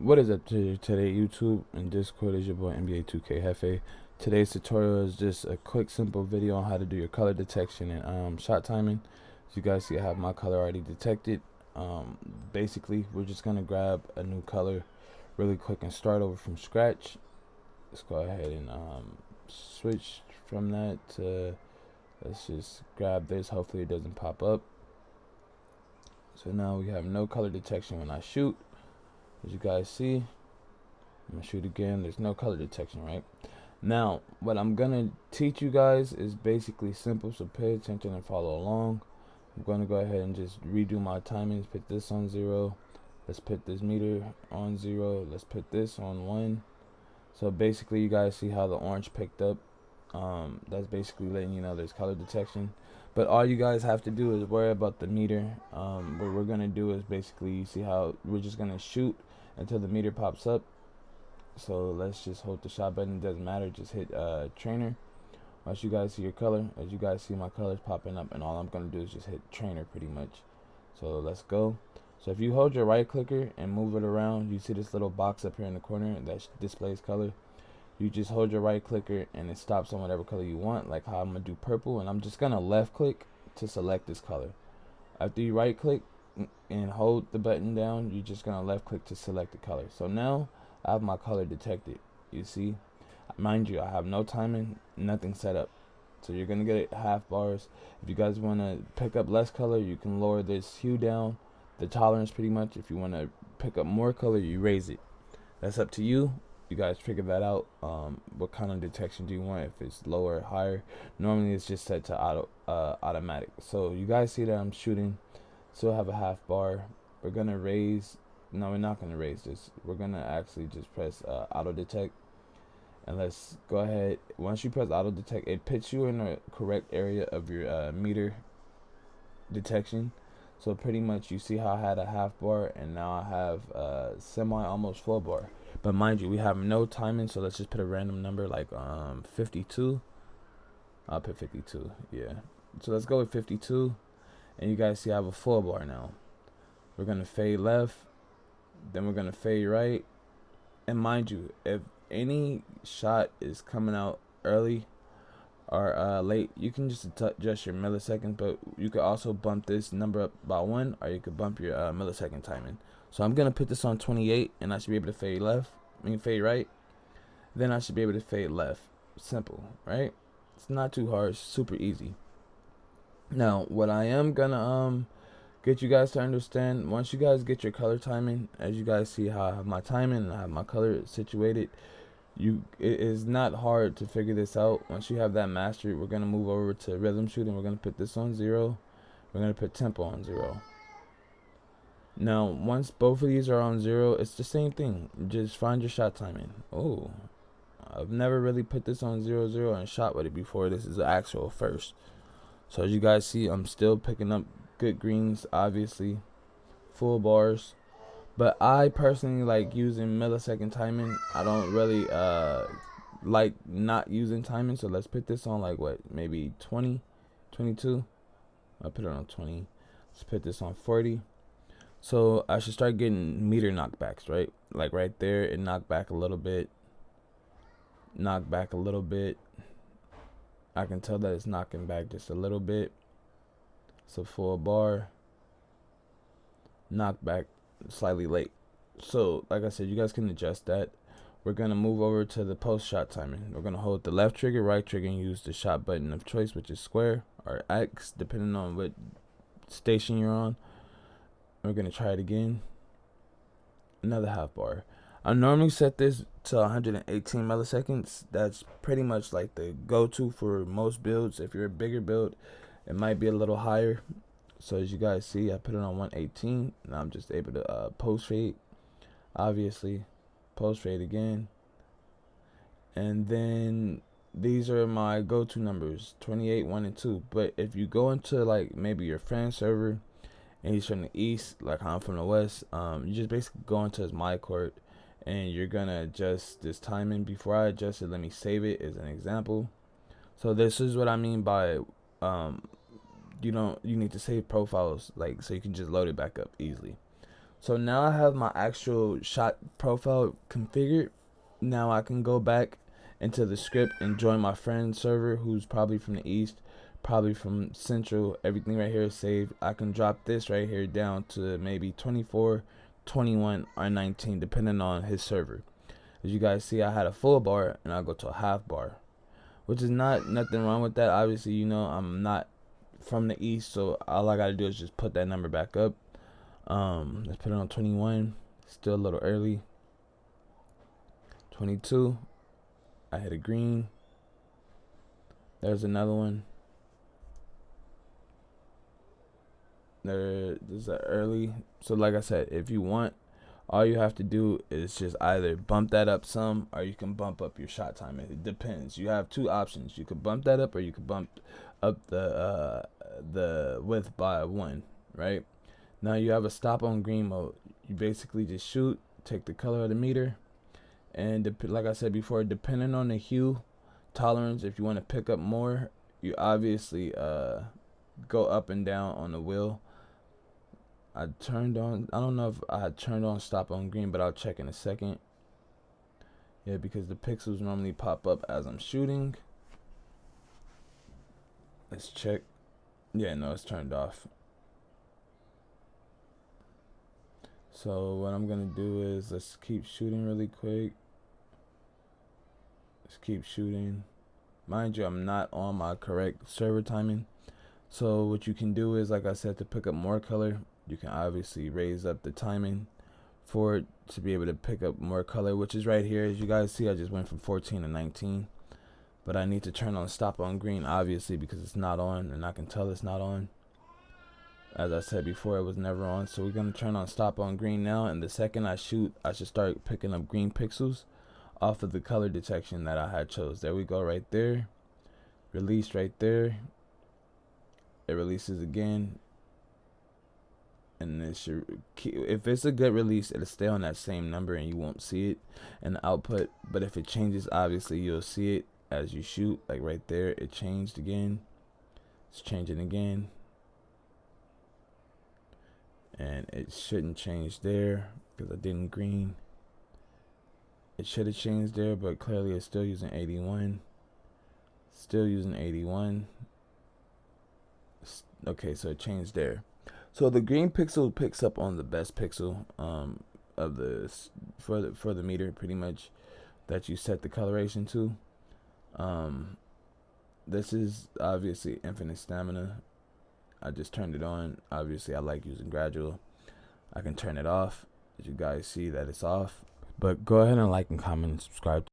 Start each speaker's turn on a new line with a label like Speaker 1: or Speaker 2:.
Speaker 1: What is up to today, YouTube and Discord? Is your boy NBA 2K Hefe. Today's tutorial is just a quick, simple video on how to do your color detection and shot timing. As you guys see, I have my color already detected. Basically, we're just gonna grab a new color really quick and start over from scratch. Let's go ahead and switch from that to, let's just grab this. Hopefully, it doesn't pop up. So now we have no color detection when I shoot. As you guys see, I'm gonna shoot again. There's no color detection, right? Now, what I'm gonna teach you guys is basically simple, so pay attention and follow along. I'm gonna go ahead and just redo my timings. Put this on 0. Let's put this meter on 0. Let's put this on 1. So basically, you guys see how the orange picked up. That's basically letting you know there's color detection. But all you guys have to do is worry about the meter. What we're gonna do is basically, you see how we're just gonna shoot until the meter pops up. So let's just hold the shot button. It doesn't matter, just hit trainer. Once you guys see your color, as you guys see my colors popping up, and all I'm gonna do is just hit trainer pretty much. So let's go. So if you hold your right clicker and move it around, you see this little box up here in the corner that displays color. You just hold your right clicker and it stops on whatever color you want, like how I'm gonna do purple, and I'm just gonna left click to select this color. After you right click and hold the button down, you're just gonna left click to select the color. So now I have my color detected. You see, mind you, I have no timing, nothing set up. So you're gonna get it half bars. If you guys wanna pick up less color, you can lower this hue down, the tolerance pretty much. If you wanna pick up more color, you raise it. That's up to you. You guys figure that out. What kind of detection do you want? If it's lower or higher. Normally it's just set to automatic. So you guys see that I'm shooting. Still have a half bar. We're gonna raise. No, we're not gonna raise this. We're gonna actually just press auto detect. And let's go ahead. Once you press auto detect, it puts you in the correct area of your meter detection. So pretty much you see how I had a half bar and now I have semi almost full bar. But mind you, we have no timing, so let's just put a random number like 52. I'll put 52. Yeah. So let's go with 52. And you guys see I have a full bar now. We're gonna fade left, then we're gonna fade right. And mind you, if any shot is coming out early or late, you can just adjust your milliseconds, but you could also bump this number up by 1, or you could bump your millisecond timing. So I'm gonna put this on 28, and I should be able to fade left. Fade right. Then I should be able to fade left. Simple, right? It's not too hard. It's super easy. Now, what I am gonna get you guys to understand, once you guys get your color timing, as you guys see how I have my timing and I have my color situated, it is not hard to figure this out. Once you have that mastered, we're gonna move over to rhythm shooting. We're gonna put this on 0. We're gonna put tempo on 0. Now, once both of these are on 0, it's the same thing. Just find your shot timing. Oh, I've never really put this on 0 and shot with it before. This is the actual first. So as you guys see, I'm still picking up good greens, obviously, full bars. But I personally like using millisecond timing. I don't really like not using timing. So let's put this on like what, maybe 20, 22. I'll put it on 20. Let's put this on 40. So I should start getting meter knockbacks, right? Like right there, it knocked back a little bit. Knocked back a little bit. I can tell that it's knocking back just a little bit. It's a full bar. Knocked back slightly late. So like I said, you guys can adjust that. We're gonna move over to the post shot timing. We're gonna hold the left trigger, right trigger, and use the shot button of choice, which is square or X, depending on what station you're on. We're gonna try it again. Another half bar. I normally set this to 118 milliseconds. That's pretty much like the go-to for most builds. If you're a bigger build, it might be a little higher. So as you guys see, I put it on 118. Now I'm just able to post fade. Obviously, post fade again. And then these are my go-to numbers, 28, 1, and 2. But if you go into like maybe your friend's server and he's from the east, like I'm from the west, you just basically go into his my court and you're gonna adjust this timing. Before I adjust it, let me save it as an example. So this is what I mean by you need to save profiles, like, so you can just load it back up easily. So now I have my actual shot profile configured. Now I can go back into the script and join my friend's server who's probably from the east, probably from central. Everything right here is saved. I can drop this right here down to maybe 24, 21, or 19 depending on his server. As you guys see, I had a full bar and I'll go to a half bar, which is nothing wrong with that. Obviously, you know, I'm not from the east, so all I gotta do is just put that number back up. Let's put it on 21. Still a little early. 22. I hit a green. There's another one. There's a early. So like I said, if you want, all you have to do is just either bump that up some, or you can bump up your shot time. It depends. You have two options. You could bump that up, or you could bump up the width by 1, right? Now you have a stop on green mode. You basically just shoot, take the color of the meter, and like I said before, depending on the hue tolerance, if you want to pick up more, you obviously go up and down on the wheel. I don't know if I had turned on stop on green, but I'll check in a second. Yeah, because the pixels normally pop up as I'm shooting. Let's check. Yeah, no, it's turned off. So what I'm gonna do is let's keep shooting really quick. Let's keep shooting. Mind you, I'm not on my correct server timing. So what you can do is, like I said, to pick up more color, you can obviously raise up the timing for it to be able to pick up more color, which is right here. As you guys see, I just went from 14 to 19. But I need to turn on stop on green, obviously, because it's not on, and I can tell it's not on. As I said before, it was never on. So we're going to turn on stop on green now, and the second I shoot, I should start picking up green pixels off of the color detection that I had chose. There we go, right there. Release right there. It releases again. And it should, if it's a good release, it'll stay on that same number and you won't see it in the output. But if it changes, obviously you'll see it as you shoot. Like right there, it changed again. It's changing again. And it shouldn't change there because I didn't green. It should have changed there, but clearly it's still using 81. Still using 81. Okay, so it changed there. So the green pixel picks up on the best pixel of the for the meter, pretty much, that you set the coloration to. This is obviously infinite stamina. I just turned it on. Obviously, I like using gradual. I can turn it off. As you guys see that it's off. But go ahead and like and comment and subscribe.